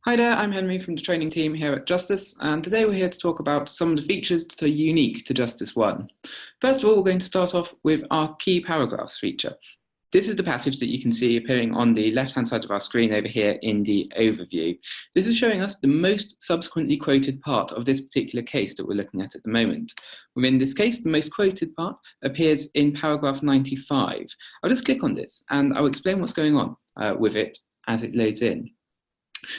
Hi there, I'm Henry from the training team here at Justice, and today we're here to talk about some of the features that are unique to JustisOne. First of all, we're going to start off with our key paragraphs feature. This is the passage that you can see appearing on the left-hand side of our screen over here in the overview. This is showing us the most subsequently quoted part of this particular case that we're looking at the moment. Within this case, the most quoted part appears in paragraph 95. I'll just click on this and I'll explain what's going on with it as it loads in.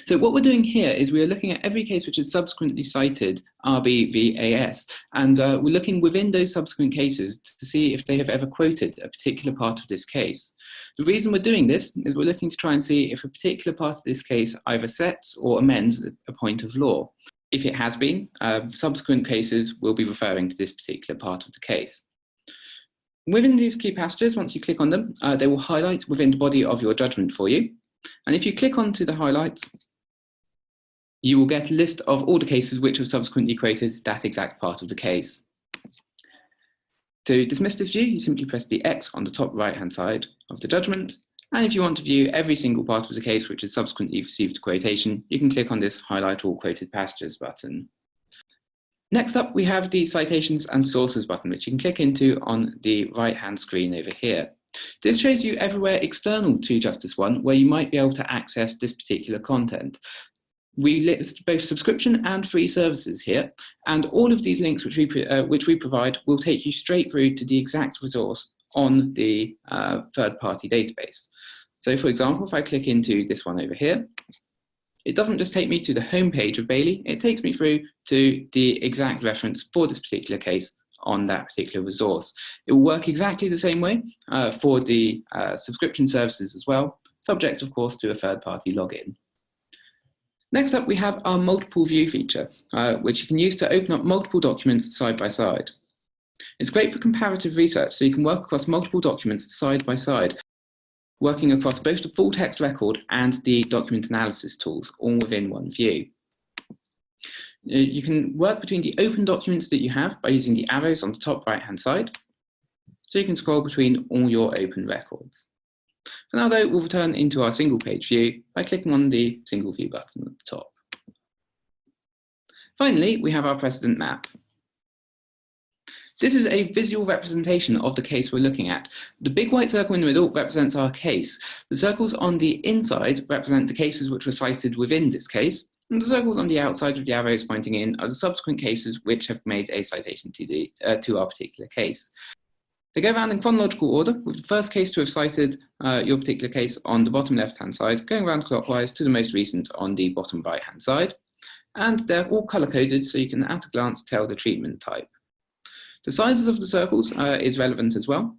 So what we're doing here is we are looking at every case which is subsequently cited RBVAS, and we're looking within those subsequent cases to see if they have ever quoted a particular part of this case. The reason we're doing this is we're looking to try and see if a particular part of this case either sets or amends a point of law. If it has been, subsequent cases will be referring to this particular part of the case. Within these key passages, once you click on them, they will highlight within the body of your judgment for you. And if you click onto the highlights, you will get a list of all the cases which have subsequently quoted that exact part of the case. To dismiss this view, you simply press the X on the top right-hand side of the judgment. And if you want to view every single part of the case which has subsequently received a quotation, you can click on this Highlight All Quoted Passages button. Next up, we have the Citations and Sources button, which you can click into on the right-hand screen over here. This shows you everywhere external to JustisOne where you might be able to access this particular content. We list both subscription and free services here, and all of these links which we provide will take you straight through to the exact resource on the third-party database. So for example, if I click into this one over here, it doesn't just take me to the home page of Bailey, it takes me through to the exact reference for this particular case on that particular resource. It will work exactly the same way for the subscription services as well, subject of course to a third-party login. Next up, we have our multiple view feature, which you can use to open up multiple documents side by side. It's great for comparative research, so you can work across multiple documents side by side, working across both the full text record and the document analysis tools, all within one view. You can work between the open documents that you have by using the arrows on the top right-hand side, so you can scroll between all your open records. For now though, we'll return into our single page view by clicking on the single view button at the top. Finally, we have our precedent map. This is a visual representation of the case we're looking at. The big white circle in the middle represents our case. The circles on the inside represent the cases which were cited within this case, and the circles on the outside with the arrows pointing in are the subsequent cases which have made a citation to our particular case. They go around in chronological order, with the first case to have cited your particular case on the bottom left-hand side, going around clockwise to the most recent on the bottom right-hand side. And they're all color-coded, so you can at a glance tell the treatment type. The sizes of the circles is relevant as well.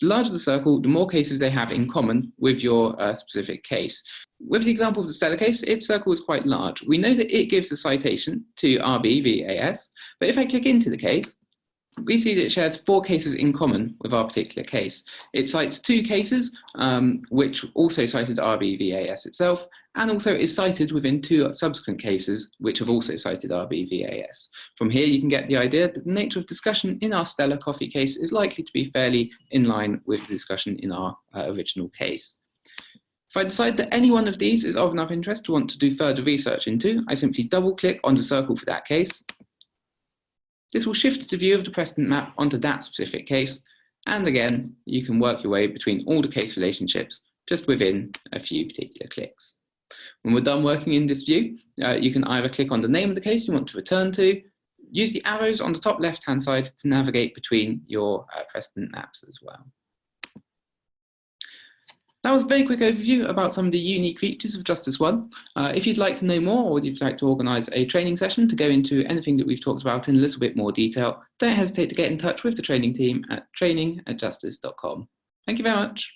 The larger the circle, the more cases they have in common with your specific case. With the example of the Stella case, its circle is quite large. We know that it gives a citation to RBVAS, but if I click into the case, we see that it shares 4 cases in common with our particular case. It cites 2 cases, which also cited RBVAS itself, and also is cited within 2 subsequent cases, which have also cited RBVAS. From here, you can get the idea that the nature of discussion in our Stella coffee case is likely to be fairly in line with the discussion in our original case. If I decide that any one of these is of enough interest to want to do further research into, I simply double-click on the circle for that case. This will shift the view of the precedent map onto that specific case, and again, you can work your way between all the case relationships just within a few particular clicks. When we're done working in this view, you can either click on the name of the case you want to return to, use the arrows on the top left-hand side to navigate between your precedent maps as well. That was a very quick overview about some of the unique features of JustisOne. If you'd like to know more, or you'd like to organise a training session to go into anything that we've talked about in a little bit more detail, don't hesitate to get in touch with the training team at training@justice.com. Thank you very much.